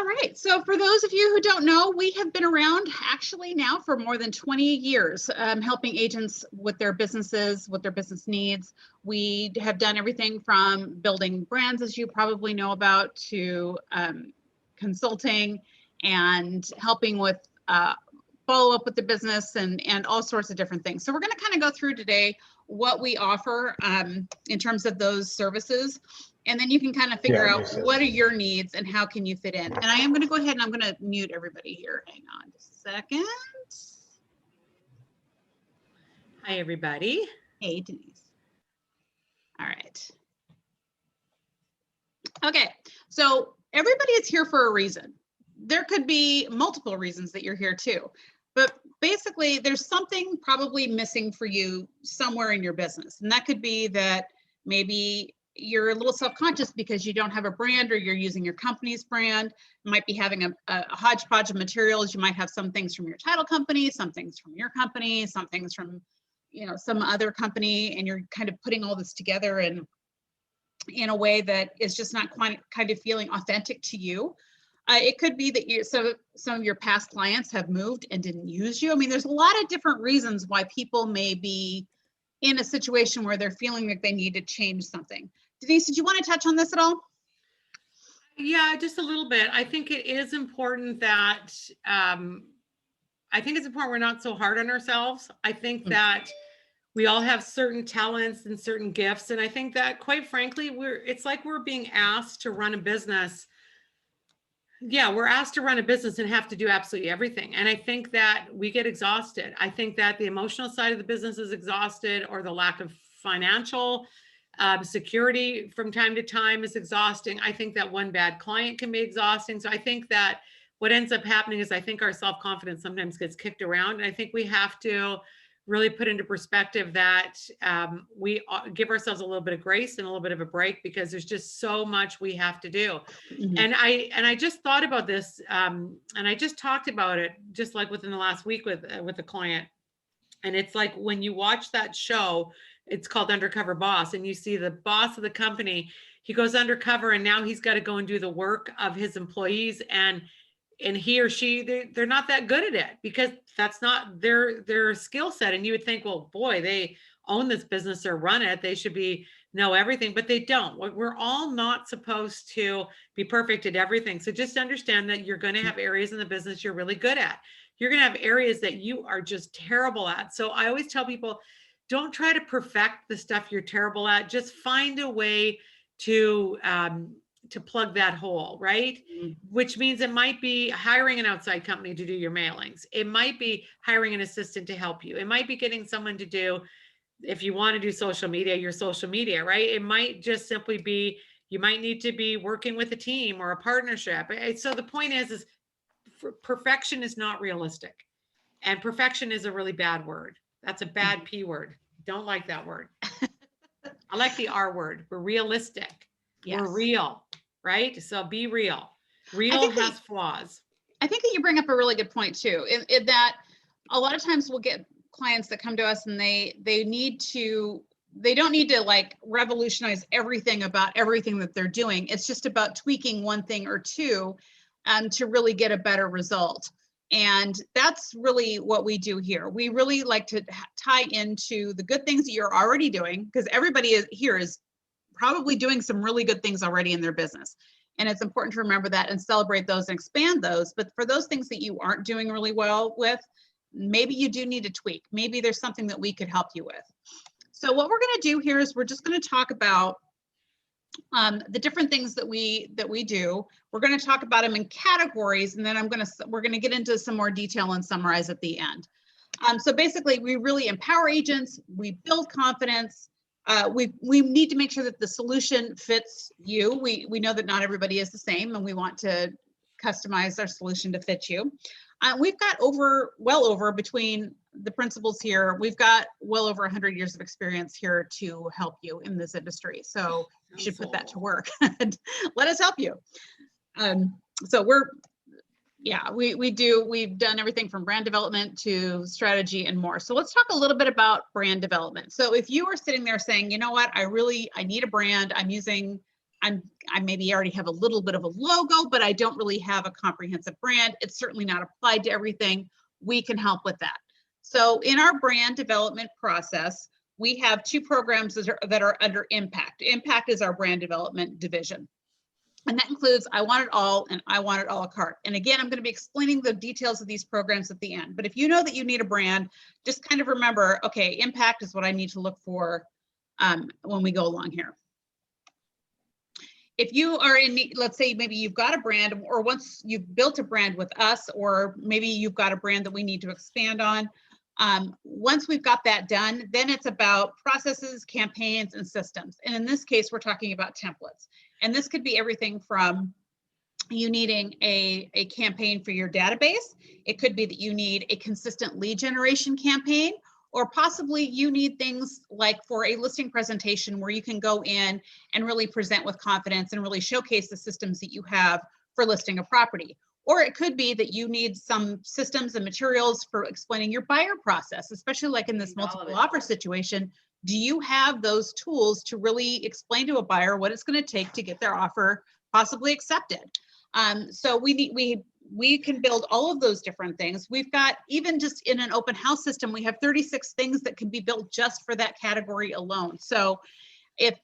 All right, so for those of you who don't know, we have been around actually now for more than 20 years, helping agents with their businesses, with their business needs. We have done everything from building brands, as you probably know about, to consulting and helping with follow up with the business and all sorts of different things. So we're going to kind of go through today what we offer in terms of those services. And then you can kind of figure out what are your needs and how can you fit in. And I am going to go ahead and I'm going to mute everybody here. Hang on just a second. Hi, everybody. Hey, Denise. All right. Okay, so everybody is here for a reason. There could be multiple reasons that you're here too. But basically, there's something probably missing for you somewhere in your business. And that could be that maybe you're a little self-conscious because you don't have a brand or you're using your company's brand. You might be having a hodgepodge of materials. You might have some things from your title company, some things from your company, some things from, you know, some other company, and you're kind of putting all this together in a way that is just not quite kind of feeling authentic to you. It could be that some of your past clients have moved and didn't use you. I mean, there's a lot of different reasons why people may be in a situation where they're feeling like they need to change something. Denise, did you want to touch on this at all? Yeah, just a little bit. I think it is important that, we're not so hard on ourselves. I think that we all have certain talents and certain gifts. And I think that, quite frankly, it's like we're being asked to run a business. Yeah, we're asked to run a business and have to do absolutely everything. And I think that we get exhausted. I think that the emotional side of the business is exhausted, or the lack of financial security from time to time is exhausting. I think that one bad client can be exhausting. So I think that what ends up happening is I think our self-confidence sometimes gets kicked around. And I think we have to really put into perspective that we give ourselves a little bit of grace and a little bit of a break, because there's just so much we have to do. Mm-hmm. And I just thought about this, and I just talked about it just like within the last week with a client. And it's like when you watch that show, it's called Undercover Boss, and you see the boss of the company, he goes undercover, and now he's got to go and do the work of his employees, and he or she, they're not that good at it, because that's not their skill set. And you would think, well, boy, they own this business or run it, they should know everything, but they don't. We're all not supposed to be perfect at everything. So just understand that you're going to have areas in the business you're really good at. You're going to have areas that you are just terrible at. So I always tell people, don't try to perfect the stuff you're terrible at. Just find a way to plug that hole, right? Mm-hmm. Which means it might be hiring an outside company to do your mailings. It might be hiring an assistant to help you. It might be getting someone to do, if you want to do social media, your social media, right? It might just simply be, you might need to be working with a team or a partnership. So the point is perfection is not realistic. And perfection is a really bad word. That's a bad P word. Don't like that word. I like the R word. We're realistic. Yes. We're real, right? So be real. Real has flaws. I think that you bring up a really good point too, in that a lot of times we'll get clients that come to us and they don't need to like revolutionize everything about everything that they're doing. It's just about tweaking one thing or two to really get a better result. And that's really what we do here. We really like to tie into the good things that you're already doing, because everybody here is probably doing some really good things already in their business. And it's important to remember that and celebrate those and expand those. But for those things that you aren't doing really well with, maybe you do need to tweak. Maybe there's something that we could help you with. So what we're going to do here is we're just going to talk about the different things that we do. We're going to talk about them in categories, and then we're going to get into some more detail and summarize at the end. So basically, we really empower agents. We build confidence. We need to make sure that the solution fits you. We know that not everybody is the same, and we want to customize our solution to fit you. We've got well over between the principals here, we've got well over 100 years of experience here to help you in this industry. So you should put that to work and let us help you. So we've done everything from brand development to strategy and more. So let's talk a little bit about brand development. So if you are sitting there saying, you know what, I need a brand, I'm using I maybe already have a little bit of a logo, but I don't really have a comprehensive brand. It's certainly not applied to everything. We can help with that. So in our brand development process, we have 2 programs that are under Impact. Impact is our brand development division. And that includes I Want It All and I Want It a la carte. And again, I'm going to be explaining the details of these programs at the end. But if you know that you need a brand, just kind of remember, okay, Impact is what I need to look for when we go along here. If you are in, let's say maybe you've got a brand, or once you've built a brand with us, or maybe you've got a brand that we need to expand on. Once we've got that done, then it's about processes, campaigns, and systems. And in this case, we're talking about templates. And this could be everything from you needing a campaign for your database. It could be that you need a consistent lead generation campaign, or possibly you need things like for a listing presentation where you can go in and really present with confidence and really showcase the systems that you have for listing a property. Or it could be that you need some systems and materials for explaining your buyer process, especially like in this multiple offer situation. Do you have those tools to really explain to a buyer what it's going to take to get their offer possibly accepted? So we can build all of those different things. We've got, even just in an open house system, we have 36 things that can be built just for that category alone. So if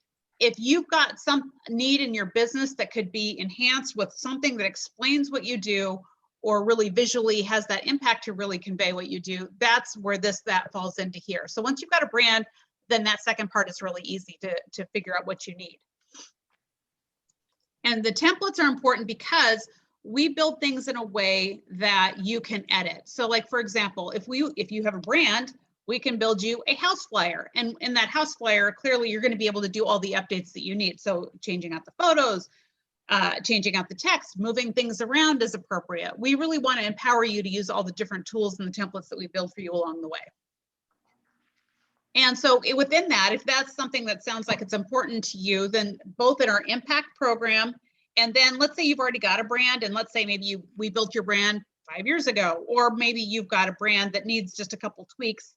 you've got some need in your business that could be enhanced with something that explains what you do, or really visually has that impact to really convey what you do, that's where that falls into here. So once you've got a brand, then that second part is really easy to figure out what you need. And the templates are important because we build things in a way that you can edit. So like, for example, if you have a brand, we can build you a house flyer. And in that house flyer, clearly you're going to be able to do all the updates that you need. So changing out the photos, changing out the text, moving things around as appropriate. We really want to empower you to use all the different tools and the templates that we build for you along the way. And so within that, if that's something that sounds like it's important to you, then both in our Impact program, and then let's say you've already got a brand, and let's say maybe we built your brand 5 years ago, or maybe you've got a brand that needs just a couple tweaks,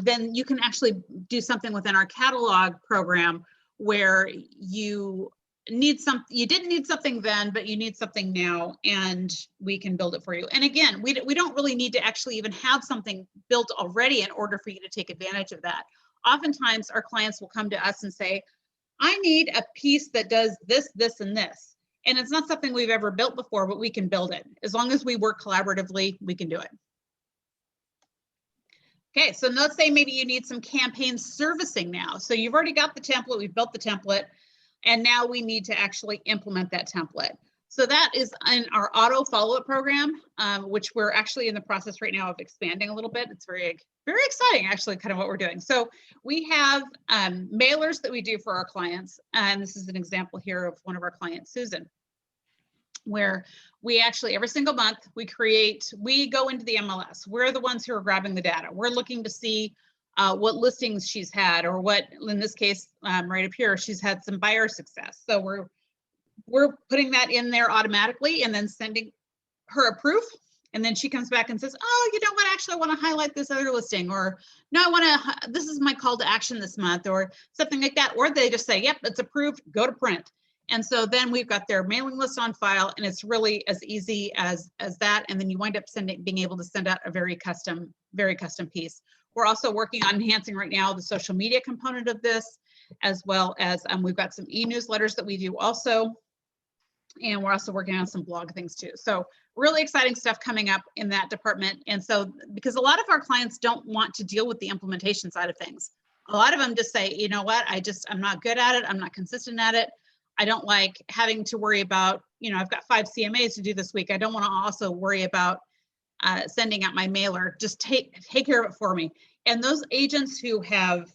then you can actually do something within our catalog program where you didn't need something then, but you need something now, and we can build it for you. And again, we don't really need to actually even have something built already in order for you to take advantage of that. Oftentimes our clients will come to us and say, I need a piece that does this, this, and this. And it's not something we've ever built before, but we can build it. As long as we work collaboratively, we can do it. Okay, so let's say maybe you need some campaign servicing now. So you've already got the template, we've built the template, and now we need to actually implement that template. So that is in our auto follow-up program, which we're actually in the process right now of expanding a little bit. It's very, very exciting, actually, kind of what we're doing. So we have mailers that we do for our clients. And this is an example here of one of our clients, Susan, where we actually, every single month, we go into the MLS. We're the ones who are grabbing the data. We're looking to see what listings she's had, or what, in this case, right up here, she's had some buyer success. So we're putting that in there automatically and then sending her a proof. And then she comes back and says, oh, you know what, actually, I want to highlight this other listing, or no, this is my call to action this month, or something like that. Or they just say, yep, it's approved, go to print. And so then we've got their mailing list on file, and it's really as easy as that. And then you wind up being able to send out a very custom piece. We're also working on enhancing right now the social media component of this, as well as we've got some e-newsletters that we do also. And we're also working on some blog things too. So really exciting stuff coming up in that department. And so, because a lot of our clients don't want to deal with the implementation side of things. A lot of them just say, you know what, I'm not good at it. I'm not consistent at it. I don't like having to worry about, I've got 5 CMAs to do this week. I don't want to also worry about sending out my mailer. Just take care of it for me. And those agents who have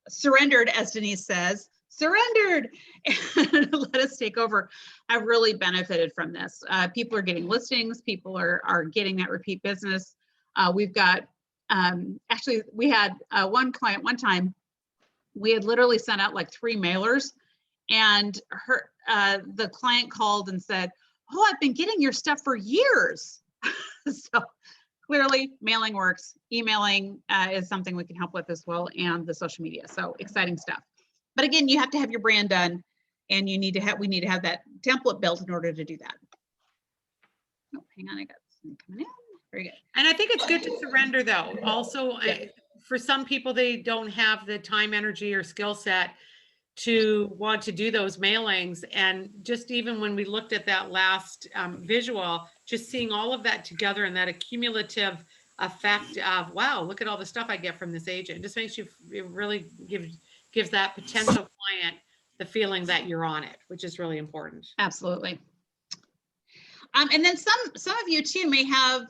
surrendered, as Denise says, surrendered and let us take over, have really benefited from this. People are getting listings. People are getting that repeat business. We've got, actually, we had one client one time, we had literally sent out like 3 mailers, and the client called and said, oh, I've been getting your stuff for years. So clearly mailing works. Emailing is something we can help with as well, and the social media. So exciting stuff. But again, you have to have your brand done, And we need to have that template built in order to do that. Oh, hang on, I got something coming in. Very good. And I think it's good to surrender though. Also, Yeah. for some people, they don't have the time, energy, or skill set to want to do those mailings. And just even when we looked at that last visual, just seeing all of that together and that accumulative effect of, wow, look at all the stuff I get from this agent. It just makes you, it really gives that potential client the feeling that you're on it, which is really important. Absolutely. And then some of you too may have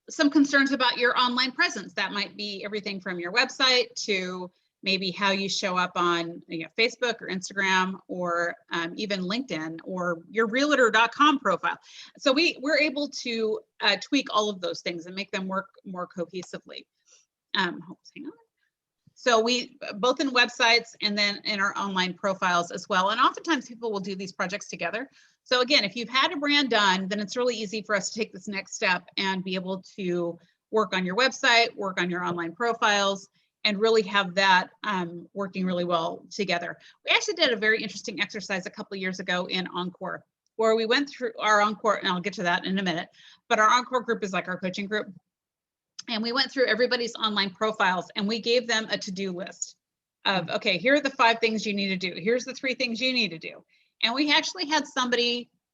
some concerns about your online presence. That might be everything from your website to maybe how you show up on Facebook or Instagram, or even LinkedIn, or your realtor.com profile. So we're able to tweak all of those things and make them work more cohesively. Hang on. So we both in websites and then in our online profiles as well. And oftentimes people will do these projects together. So again, if you've had a brand done, then it's really easy for us to take this next step and be able to work on your website, work on your online profiles, and really have that working really well together. We actually did a very interesting exercise a couple of years ago in ENCORE, where we went through our ENCORE, and I'll get to that in a minute, but our ENCORE group is like our coaching group. And we went through everybody's online profiles and we gave them a to-do list of, okay, here are the 5 things you need to do. Here's the 3 things you need to do. And we actually had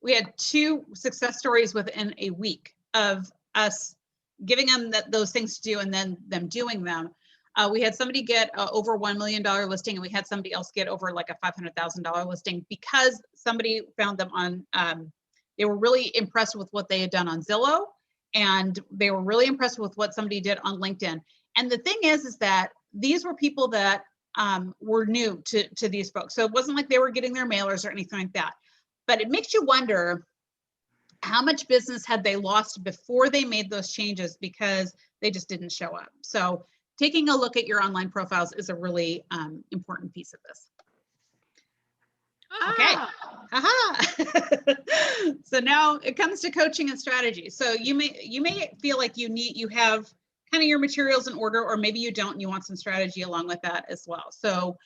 we had 2 success stories within a week of us giving them those things to do and then them doing them. We had somebody get over $1 million listing, and we had somebody else get over like a $500,000 listing because somebody found them on, they were really impressed with what they had done on Zillow, and they were really impressed with what somebody did on LinkedIn. And the thing is that these were people that were new to these folks. So it wasn't like they were getting their mailers or anything like that. But it makes you wonder how much business had they lost before they made those changes because they just didn't show up. So taking a look at your online profiles is a really important piece of this. Okay. Aha. So now it comes to coaching and strategy. So you may feel like you have kind of your materials in order, or maybe you don't and you want some strategy along with that as well. So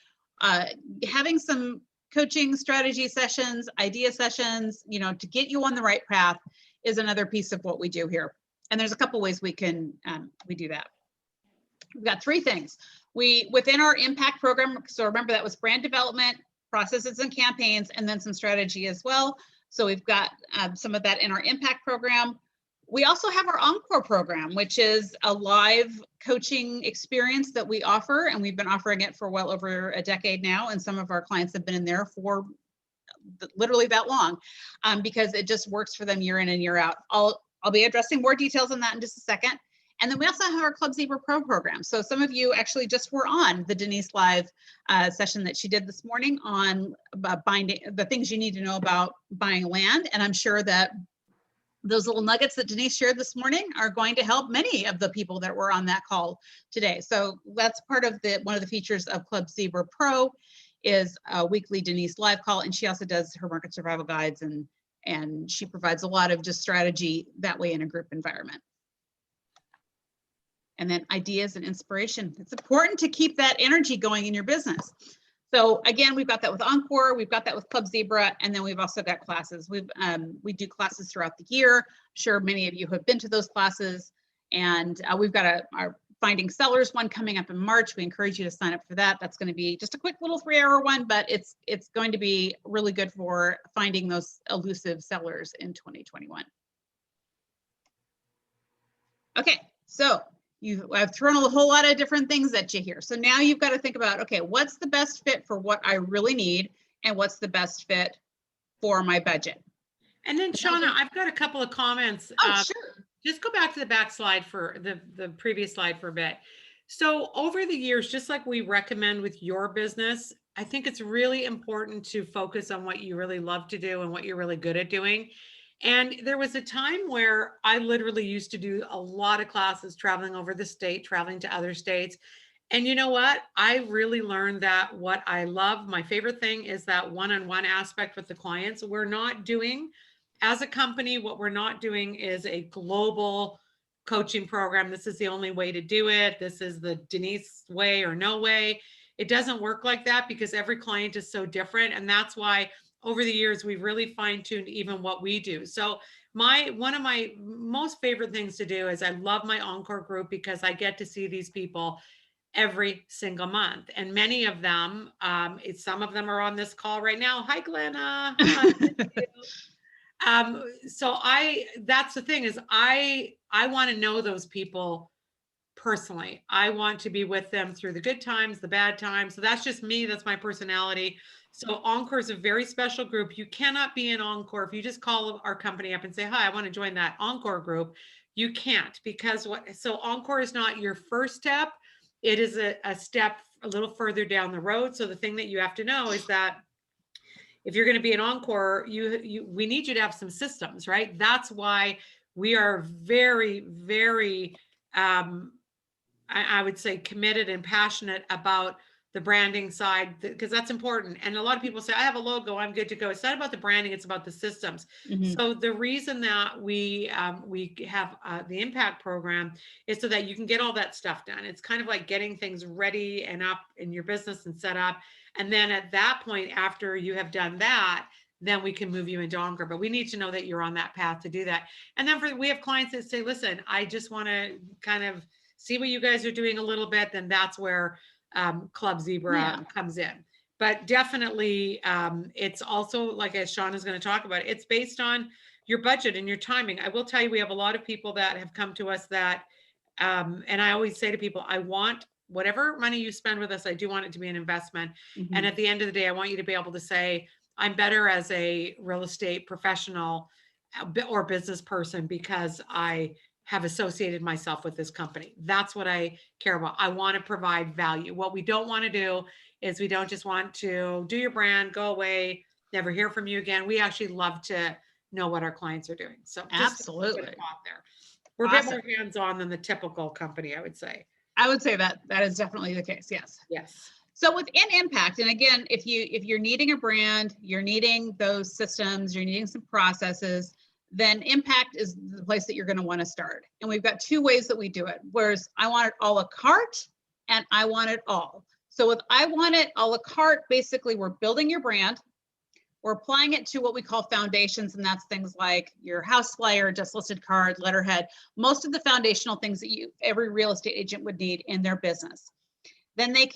having some coaching strategy sessions, idea sessions, to get you on the right path is another piece of what we do here. And there's a couple ways we can we do that. We've got 3 things. Within our impact program, so remember that was brand development, processes and campaigns, and then some strategy as well. So we've got some of that in our impact program. We also have our ENCORE program, which is a live coaching experience that we offer, and we've been offering it for well over a decade now, and some of our clients have been in there for literally that long, because it just works for them year in and year out. I'll be addressing more details on that in just a second. And then we also have our Club Zebra Pro program. So some of you actually just were on the Denise live session that she did this morning on the things you need to know about buying land. And I'm sure that those little nuggets that Denise shared this morning are going to help many of the people that were on that call today. So that's part of one of the features of Club Zebra Pro is a weekly Denise live call. And she also does her market survival guides, and she provides a lot of just strategy that way in a group environment. And then ideas and inspiration. It's important to keep that energy going in your business. So again, we've got that with ENCORE, we've got that with Club Zebra, and then we've also got classes. We do classes throughout the year. I'm sure many of you have been to those classes, and we've got our Finding Sellers one coming up in March. We encourage you to sign up for that. That's going to be just a quick little 3-hour one, but it's going to be really good for finding those elusive sellers in 2021. Okay, so I've thrown a whole lot of different things at you here. So now you've got to think about, okay, what's the best fit for what I really need, and what's the best fit for my budget? And then Shauna, I've got a couple of comments. Oh, sure. Just go back to the back slide for the previous slide for a bit. So over the years, just like we recommend with your business, I think it's really important to focus on what you really love to do and what you're really good at doing. And there was a time where I literally used to do a lot of classes, traveling over the state, traveling to other states. And you know what? I really learned that what I love, my favorite thing is that one-on-one aspect with the clients. We're not doing, as a company, what we're not doing is a global coaching program. This is the only way to do it. This is the Denise way or no way. It doesn't work like that because every client is so different. And that's why over the years, we've really fine-tuned even what we do. So one of my most favorite things to do is I love my ENCORE group because I get to see these people every single month. And many of them, some of them are on this call right now. Hi, Glenna. Hi. So that's the thing is I want to know those people personally. I want to be with them through the good times, the bad times. So that's just me. That's my personality. So ENCORE is a very special group. You cannot be in ENCORE. If you just call our company up and say, hi, I want to join that ENCORE group, you can't, because so ENCORE is not your first step. It is a step a little further down the road. So the thing that you have to know is that if you're going to be an ENCORE, we need you to have some systems, right? That's why we are very, very, I would say, committed and passionate about the branding side, because that's important. And a lot of people say, I have a logo, I'm good to go. It's not about the branding, it's about the systems. Mhm. So the reason that we have the Impact program is so that you can get all that stuff done. It's kind of like getting things ready and up in your business and set up. And then at that point, after you have done that, then we can move you into ENCORE. But we need to know that you're on that path to do that. And then we have clients that say, listen, I just want to kind of see what you guys are doing a little bit. Then that's where Club Zebra comes in. But definitely, it's also, like as Shauna is going to talk about, it's based on your budget and your timing. I will tell you, we have a lot of people that have come to us that, and I always say to people, I want whatever money you spend with us, I do want it to be an investment. Mm-hmm. And at the end of the day, I want you to be able to say, I'm better as a real estate professional or business person because I have associated myself with this company. That's what I care about. I want to provide value. What we don't want to do is we don't just want to do your brand, go away, never hear from you again. We actually love to know what our clients are doing. So just absolutely there. We're a bit more hands-on than the typical company, I would say. I would say that is definitely the case. Yes. Yes. So within Impact, and again, if you're needing a brand, you're needing those systems, you're needing some processes, then Impact is the place that you're going to want to start. And we've got two ways that we do it. Whereas I want it a la carte and I want it all. So with I want it a la carte, basically we're building your brand. We're applying it to what we call foundations, and that's things like your house flyer, just listed card, letterhead, most of the foundational things that every real estate agent would need in their business. Then you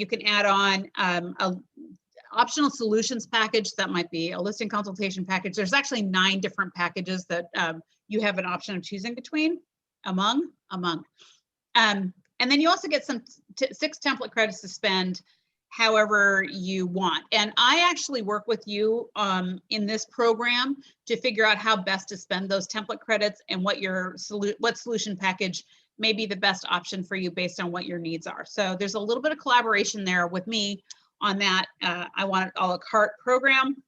can add on a optional solutions package. That might be a listing consultation package. There's actually 9 different packages that you have an option of choosing between, among. And then you also get some 6 template credits to spend however you want. And I actually work with you in this program to figure out how best to spend those template credits and what solution package may be the best option for you based on what your needs are. So there's a little bit of collaboration there with me on that. I want it a la carte program,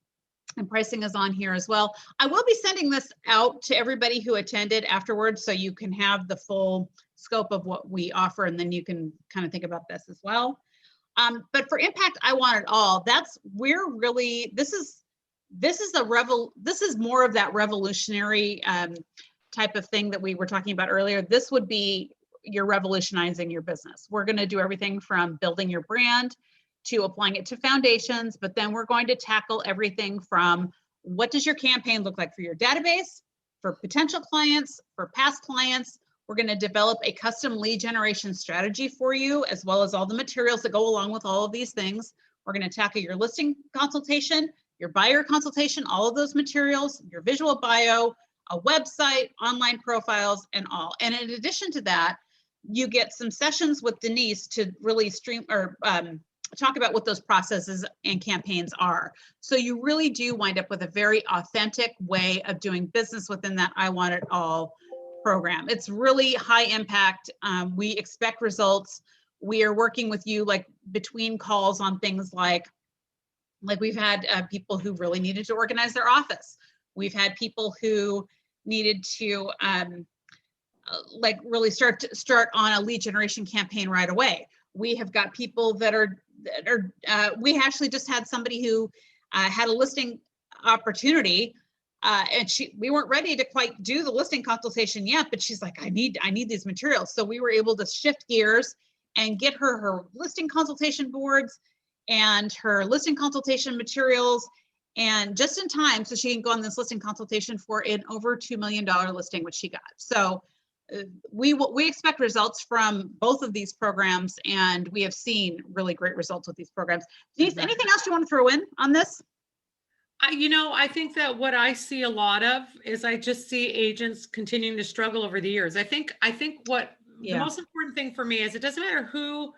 and pricing is on here as well. I will be sending this out to everybody who attended afterwards, so you can have the full scope of what we offer, and then you can kind of think about this as well. But for Impact, I want it all. This is more of that revolutionary type of thing that we were talking about earlier. This would be you're revolutionizing your business. We're going to do everything from building your brand to applying it to foundations, but then we're going to tackle everything from what does your campaign look like for your database, for potential clients, for past clients. We're going to develop a custom lead generation strategy for you, as well as all the materials that go along with all of these things. We're going to tackle your listing consultation, your buyer consultation, all of those materials, your visual bio, a website, online profiles, and all. And in addition to that, you get some sessions with Denise to really talk about what those processes and campaigns are. So you really do wind up with a very authentic way of doing business within that I Want It All program. It's really high impact. We expect results. We are working with you like between calls on things like we've had people who really needed to organize their office. We've had people who needed to really start on a lead generation campaign right away. We have got people that are we actually just had somebody who had a listing opportunity and we weren't ready to quite do the listing consultation yet, but she's like, I need these materials. So we were able to shift gears and get her listing consultation boards and her listing consultation materials, and just in time so she can go on this listing consultation for an over $2 million listing, which she got. So we expect results from both of these programs, and we have seen really great results with these programs. Denise, anything else you want to throw in on this? I think that what I see a lot of is I just see agents continuing to struggle over the years. I think what the most important thing for me is it doesn't matter who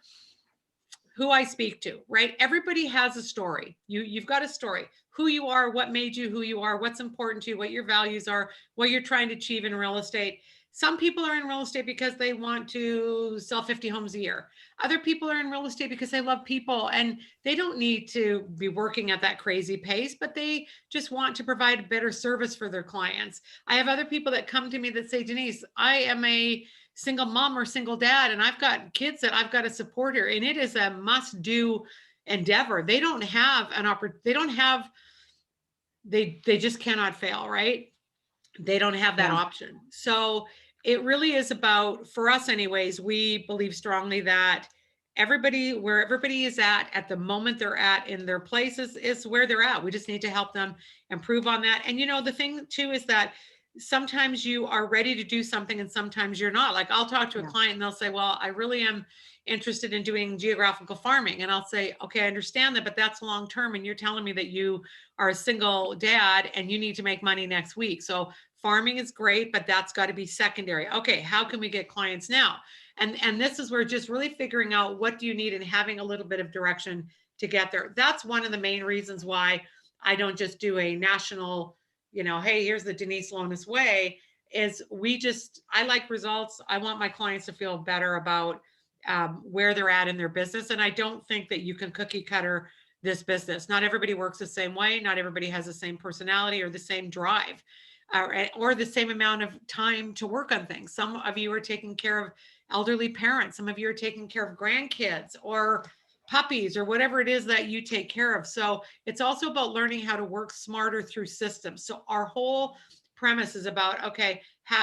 I speak to, right? Everybody has a story. You've got a story, who you are, what made you who you are, what's important to you, what your values are, what you're trying to achieve in real estate. Some people are in real estate because they want to sell 50 homes a year. Other people are in real estate because they love people and they don't need to be working at that crazy pace, but they just want to provide better service for their clients. I have other people that come to me that say, Denise, I am a single mom or single dad, and I've got kids that I've got to support here, and it is a must-do endeavor. They don't have an opportunity. They just cannot fail, right? They don't have that option. So it really is about, for us anyways, we believe strongly that where everybody is at the moment they're at in their places is where they're at. We just need to help them improve on that. And the thing too is that sometimes you are ready to do something and sometimes you're not. Like I'll talk to a client and they'll say, well, I really am interested in doing geographical farming. And I'll say, okay, I understand that, but that's long-term. And you're telling me that you are a single dad and you need to make money next week. So farming is great, but that's got to be secondary. Okay, how can we get clients now? And this is where just really figuring out what do you need and having a little bit of direction to get there. That's one of the main reasons why I don't just do a national, hey, here's the Denise Lonis way, is I like results. I want my clients to feel better about where they're at in their business. And I don't think that you can cookie cutter this business. Not everybody works the same way. Not everybody has the same personality or the same drive. Or the same amount of time to work on things. Some of you are taking care of elderly parents. Some of you are taking care of grandkids or puppies or whatever it is that you take care of. So it's also about learning how to work smarter through systems. So our whole premise is about, okay,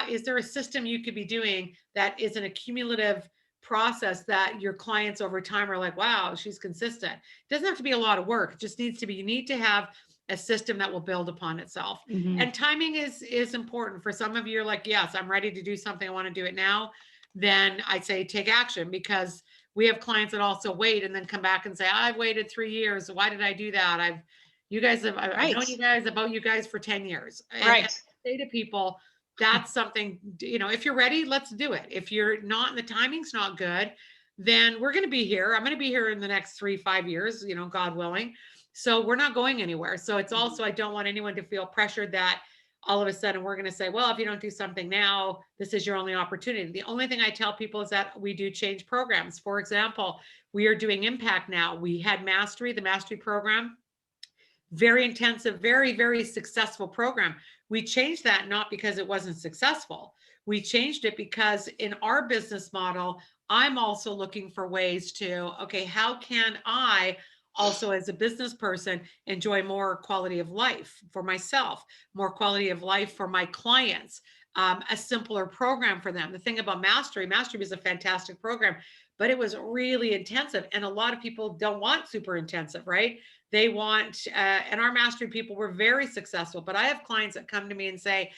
is there a system you could be doing that is an accumulative process that your clients over time are like, wow, she's consistent. It doesn't have to be a lot of work. It just needs to be, you need to have a system that will build upon itself. Mm-hmm. And timing is important. For some of you are like, yes, I'm ready to do something. I want to do it now. Then I'd say take action, because we have clients that also wait and then come back and say, I've waited 3 years. Why did I do that? I've known you guys for 10 years. And I say to people, that's something, if you're ready, let's do it. If you're not and the timing's not good, then we're going to be here. I'm going to be here in the next 3-5 years, God willing. So we're not going anywhere. So it's also, I don't want anyone to feel pressured that all of a sudden we're going to say, well, if you don't do something now, this is your only opportunity. The only thing I tell people is that we do change programs. For example, we are doing Impact now. We had the Mastery program, very intensive, very, very successful program. We changed that not because it wasn't successful. We changed it because in our business model, I'm also looking for ways to, okay, how can I also as a business person enjoy more quality of life for myself, more quality of life for my clients, a simpler program for them. The thing about Mastery was a fantastic program, but it was really intensive. And a lot of people don't want super intensive, right? They want, and our Mastery people were very successful, but I have clients that come to me and say,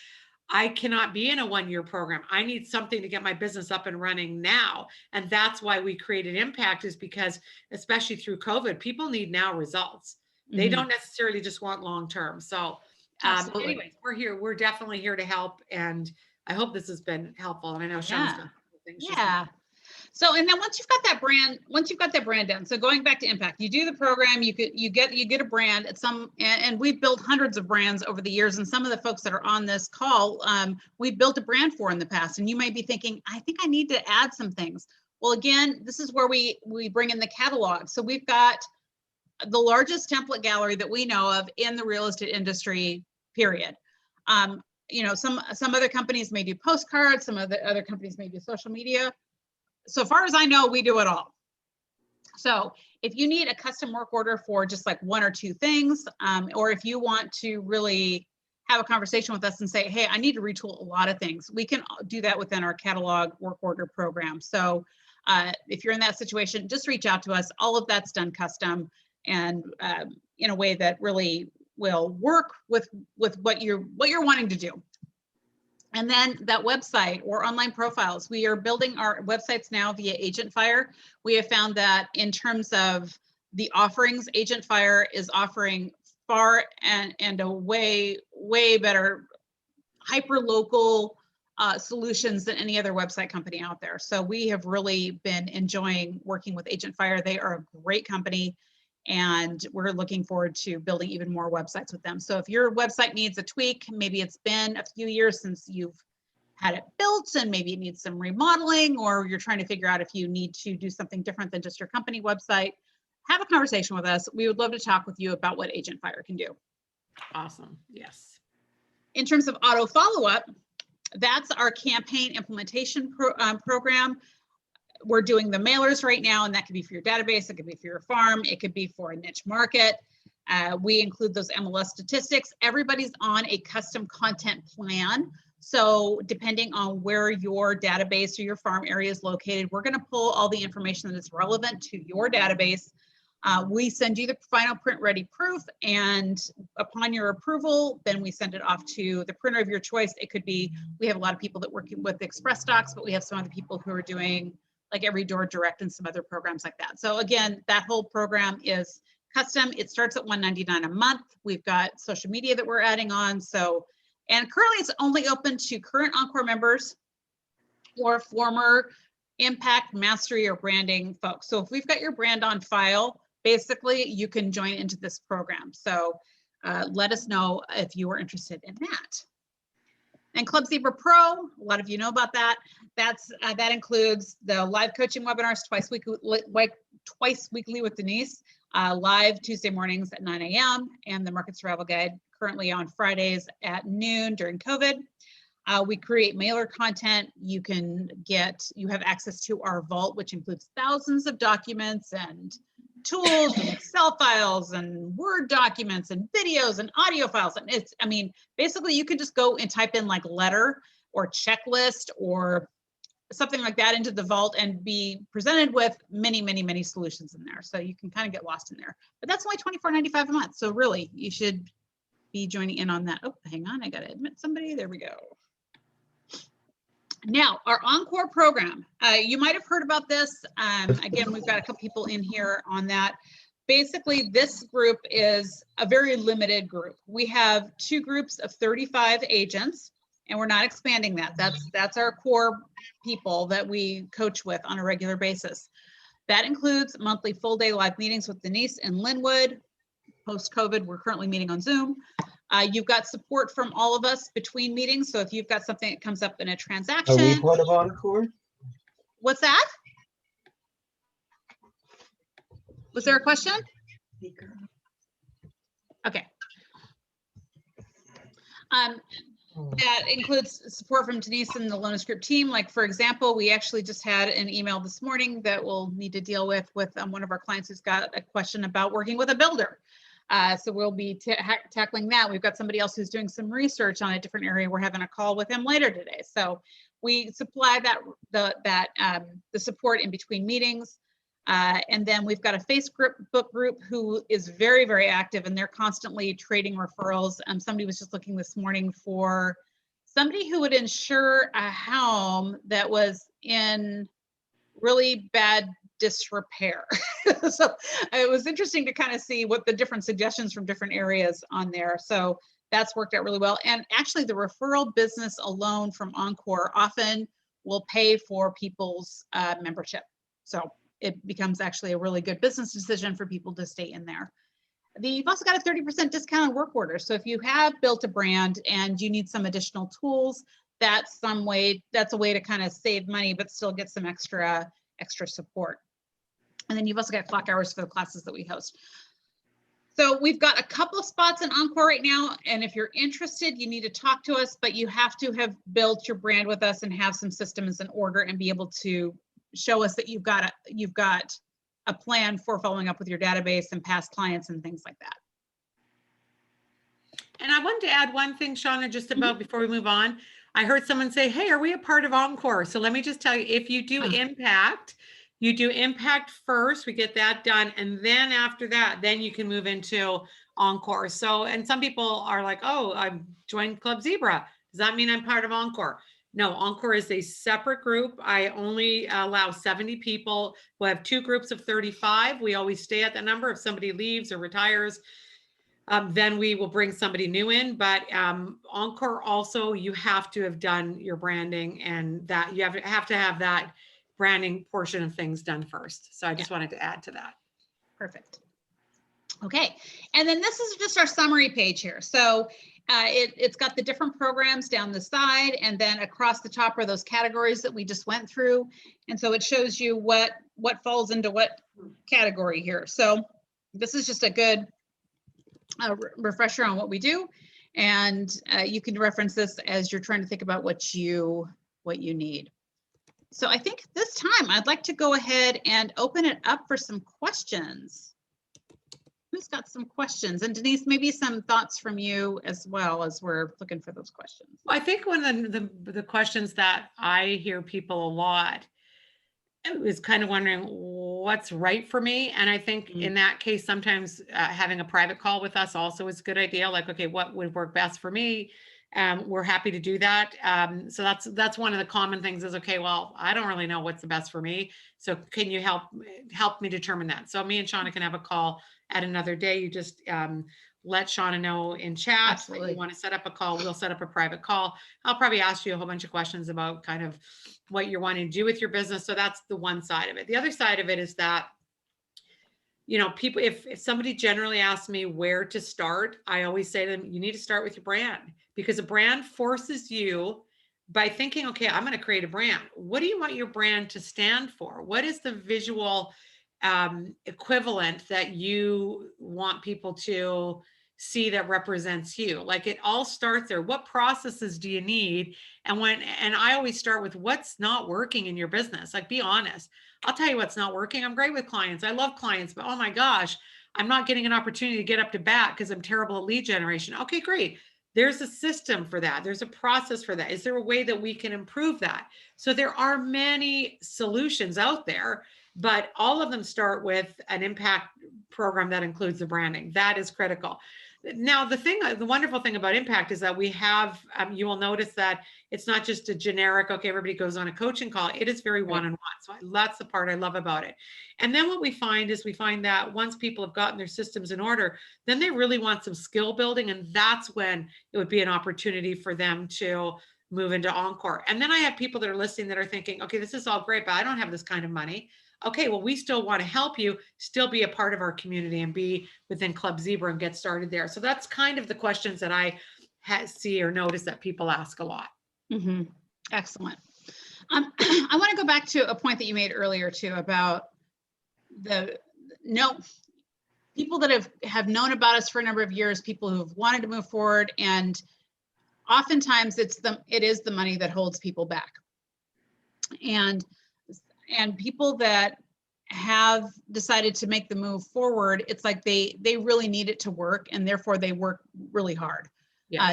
I cannot be in a 1-year program. I need something to get my business up and running now. And that's why we created Impact, is because, especially through COVID, people need now results. Mm-hmm. They don't necessarily just want long-term. So anyways, we're here. We're definitely here to help. And I hope this has been helpful. And I know Shauna's done things. Yeah. So, and then once you've got that brand down, so going back to Impact, you do the program, you get a brand at and we've built hundreds of brands over the years. And some of the folks that are on this call, we've built a brand for in the past. And you might be thinking, I think I need to add some things. Well, again, this is where we bring in the catalog. So we've got the largest template gallery that we know of in the real estate industry, period. Some other companies may do postcards, some other companies may do social media. So far as I know, we do it all. So if you need a custom work order for just like 1 or 2 things, or if you want to really have a conversation with us and say, hey, I need to retool a lot of things, we can do that within our catalog work order program. So If you're in that situation, just reach out to us. All of that's done custom and in a way that really will work with what you're wanting to do. And then that website or online profiles, we are building our websites now via Agent Fire. We have found that in terms of the offerings, Agent Fire is offering far and a way better hyper local solutions than any other website company out there. So we have really been enjoying working with Agent Fire. They are a great company, and we're looking forward to building even more websites with them. So if your website needs a tweak, maybe it's been a few years since you've had it built and maybe it needs some remodeling, or you're trying to figure out if you need to do something different than just your company website, have a conversation with us. We would love to talk with you about what Agent Fire can do. Awesome. Yes. In terms of auto follow-up, that's our campaign implementation program. We're doing the mailers right now, and that could be for your database, it could be for your farm, it could be for a niche market. We include those MLS statistics. Everybody's on a custom content plan. So depending on where your database or your farm area is located, we're going to pull all the information that is relevant to your database. We send you the final print ready proof, and upon your approval, then we send it off to the printer of your choice. It could be, we have a lot of people that work with Express Docs, but we have some other people who are doing like Every Door Direct and some other programs like that. So again, that whole program is custom. It starts at $199 a month. We've got social media that we're adding on. So, and currently it's only open to current ENCORE members or former Impact, Mastery, or Branding folks. So if we've got your brand on file, basically you can join into this program. So let us know if you are interested in that. And Club Zebra Pro, a lot of you know about that. That includes the live coaching webinars twice weekly with Denise, live Tuesday mornings at 9 a.m. and the Market Survival Guide currently on Fridays at noon during COVID. We create mailer content. You have access to our vault, which includes thousands of documents and tools and Excel files and Word documents and videos and audio files. And it's, I mean, basically you can just go and type in like letter or checklist or something like that into the vault and be presented with many, many, many solutions in there. So you can kind of get lost in there, but that's only $24.95 a month. So really you should be joining in on that. Oh, hang on, I got to admit somebody. There we go. Now, our ENCORE program, you might have heard about this. Again, we've got a couple people in here on that. Basically, this group is a very limited group. We have 2 groups of 35 agents, and we're not expanding that. That's our core people that we coach with on a regular basis. That includes monthly full-day live meetings with Denise and Linwood. Post-COVID, we're currently meeting on Zoom. You've got support from all of us between meetings. So if you've got something that comes up in a transaction. Are we part of ENCORE? What's that? Was there a question? Okay. That includes support from Denise and the Lonas Group team. Like, for example, we actually just had an email this morning that we'll need to deal with one of our clients who's got a question about working with a builder. So we'll be tackling that. We've got somebody else who's doing some research on a different area. We're having a call with him later today. So we supply the support in between meetings. And then we've got a Facebook group who is very, very active, and they're constantly trading referrals. Somebody was just looking this morning for somebody who would insure a home that was in really bad disrepair. So it was interesting to kind of see what the different suggestions from different areas on there. So that's worked out really well. And actually the referral business alone from ENCORE often will pay for people's membership. So it becomes actually a really good business decision for people to stay in there. You've also got a 30% discount on work orders. So if you have built a brand and you need some additional tools, that's a way to kind of save money, but still get some extra support. And then you've also got clock hours for the classes that we host. So we've got a couple of spots in ENCORE right now. And if you're interested, you need to talk to us, but you have to have built your brand with us and have some systems in order and be able to show us that you've got a plan for following up with your database and past clients and things like that. And I wanted to add one thing, Shauna, just about before we move on. I heard someone say, hey, are we a part of ENCORE? So let me just tell you, if you do Impact, You do impact first, we get that done. And then after that, then you can move into ENCORE. So, and some people are like, oh, I've joined Club Zebra. Does that mean I'm part of ENCORE? No, ENCORE is a separate group. I only allow 70 people. We'll have 2 groups of 35. We always stay at that number. If somebody leaves or retires, then we will bring somebody new in. But ENCORE also, you have to have done your branding, and that you have to have that branding portion of things done first. So I just wanted to add to that. Perfect. Okay, and then this is just our summary page here. So it's got the different programs down the side, and then across the top are those categories that we just went through. And so it shows you what falls into what category here. So this is just a good refresher on what we do, and you can reference this as you're trying to think about what you need. So I think this time I'd like to go ahead and open it up for some questions. Who's got some questions? And Denise, maybe some thoughts from you as well as we're looking for those questions. Well, I think one of the questions that I hear people a lot is kind of wondering what's right for me. And I think in that case, sometimes having a private call with us also is a good idea. Like, okay, what would work best for me? We're happy to do that. So that's one of the common things is, okay, well, I don't really know what's the best for me. So can you help me determine that? So me and Shauna can have a call at another day. You just let Shauna know in chat. Absolutely. If you want to set up a call, we'll set up a private call. I'll probably ask you a whole bunch of questions about kind of what you're wanting to do with your business. So that's the one side of it. The other side of it is that, you know, people, if somebody generally asks me where to start, I always say to them, you need to start with your brand, because a brand forces you by thinking, okay, I'm going to create a brand. What do you want your brand to stand for? What is the visual equivalent that you want people to see that represents you? Like, it all starts there. What processes do you need? And I always start with what's not working in your business. Like, be honest. I'll tell you what's not working. I'm great with clients. I love clients, but oh my gosh, I'm not getting an opportunity to get up to bat because I'm terrible at lead generation. Okay, great. There's a system for that. There's a process for that. Is there a way that we can improve that? So there are many solutions out there, but all of them start with an impact program that includes the branding. That is critical. Now, the wonderful thing about impact is that we have, you will notice that it's not just a generic, okay, everybody goes on a coaching call. It is very one-on-one. So that's the part I love about it. And then what we find that once people have gotten their systems in order, then they really want some skill building. And that's when it would be an opportunity for them to move into ENCORE. And then I have people that are listening that are thinking, okay, this is all great, but I don't have this kind of money. Okay, well, we still want to help you still be a part of our community and be within Club Zebra and get started there. So that's kind of the questions that I see or notice that people ask a lot. Mm-hmm. Excellent. I want to go back to a point that you made earlier too about people that have known about us for a number of years, people who've wanted to move forward, and oftentimes it is the money that holds people back. And people that have decided to make the move forward, it's like they really need it to work, and therefore they work really hard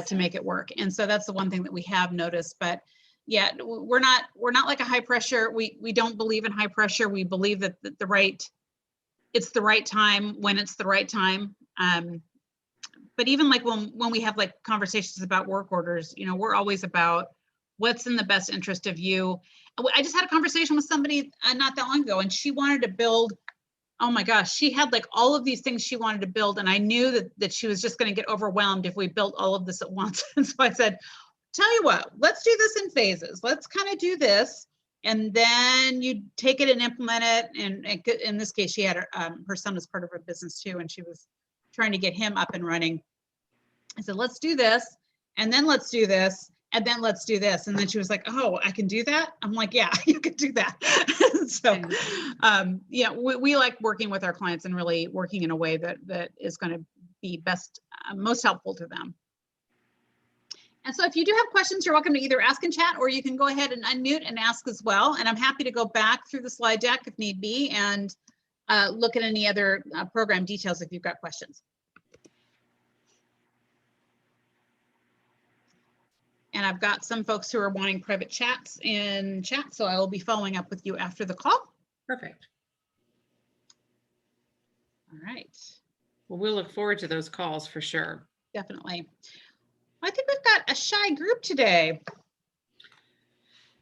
to make it work. And so that's the one thing that we have noticed. But yeah, we're not like a high pressure. We don't believe in high pressure. We believe that it's the right time when it's the right time. But even like when we have like conversations about work orders, you know, we're always about what's in the best interest of you. I just had a conversation with somebody not that long ago, and she wanted to build, oh my gosh, she had like all of these things she wanted to build. And I knew that she was just going to get overwhelmed if we built all of this at once. And so I said, tell you what, let's do this in phases. Let's kind of do this. And then you take it and implement it. And in this case, she had her son was part of her business too, and she was trying to get him up and running. I said, let's do this. And then let's do this. And then let's do this. And then she was like, oh, I can do that? I'm like, yeah, you can do that. So, yeah, we like working with our clients and really working in a way that is going to be best, most helpful to them. And so if you do have questions, you're welcome to either ask in chat, or you can go ahead and unmute and ask as well. And I'm happy to go back through the slide deck if need be and look at any other program details if you've got questions. And I've got some folks who are wanting private chats in chat, so I will be following up with you after the call. Perfect. All right, Well, we'll look forward to those calls for sure. definitely. I think we've got a shy group today.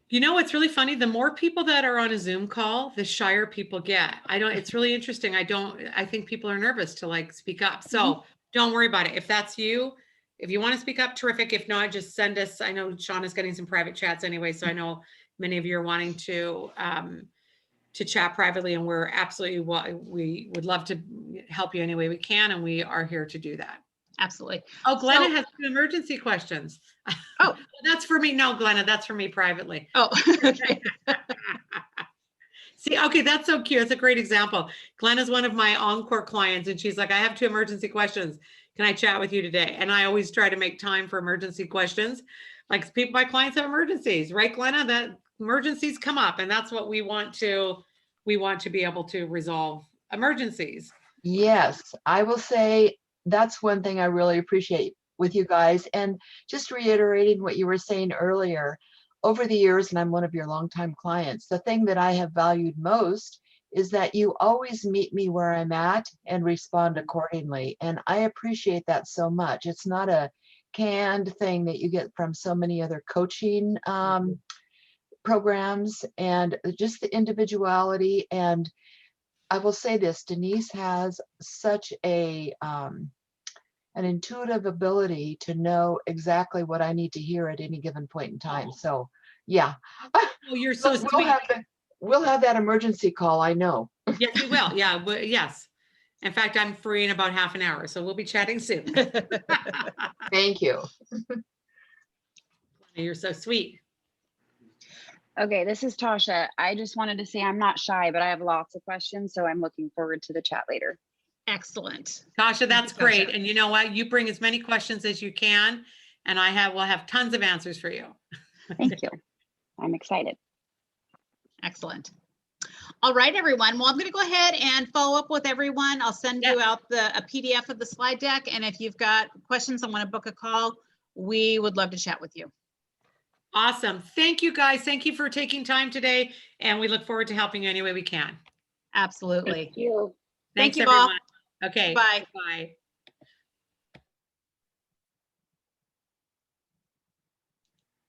You know, what's really funny, the more people that are on a Zoom call, the shyer people get. It's really interesting. I think people are nervous to like speak up. So don't worry about it. If that's you, if you want to speak up, terrific. If not, just send us. I know Shauna's getting some private chats anyway. So I know many of you are wanting to chat privately, and we're absolutely, we would love to help you any way we can. And we are here to do that. Absolutely. Oh, Glenna So- has 2 emergency questions. Oh, that's for me. No, Glenna, that's for me privately. oh, okay. See, okay, that's so cute. That's a great example. Glenna's one of my ENCORE clients, and she's like, I have 2 emergency questions. Can I chat with you today? And I always try to make time for emergency questions. Like my clients have emergencies, right, Glenna? That emergencies come up, and that's what we want to be able to resolve emergencies. Yes, I will say that's one thing I really appreciate with you guys. And just reiterating what you were saying earlier, over the years, and I'm one of your longtime clients, the thing that I have valued most is that you always meet me where I'm at and respond accordingly. And I appreciate that so much. It's not a canned thing that you get from so many other coaching programs, and just the individuality. And I will say this, Denise has such an intuitive ability to know exactly what I need to hear at any given point in time. So yeah. Oh, you're so sweet. We'll have that emergency call, I know. Yes, we will. Yeah, yes. In fact, I'm free in about half an hour, so we'll be chatting soon. Thank you. You're so sweet. Okay, this is Tasha. I just wanted to say I'm not shy, but I have lots of questions, so I'm looking forward to the chat later. Excellent. Tasha, that's Tasha. great. And you know what? You bring as many questions as you can, and we'll have tons of answers for you. Thank you. I'm excited. Excellent. All right, everyone. Well, I'm going to go ahead and follow up with everyone. I'll send you out a PDF of the slide deck. And if you've got questions and want to book a call, we would love to chat with you. Awesome. Thank you, guys. Thank you for taking time today. And we look forward to helping you any way we can. Absolutely. Thank you. Thank Thanks, you, everyone. Bob. Okay. Bye. Bye.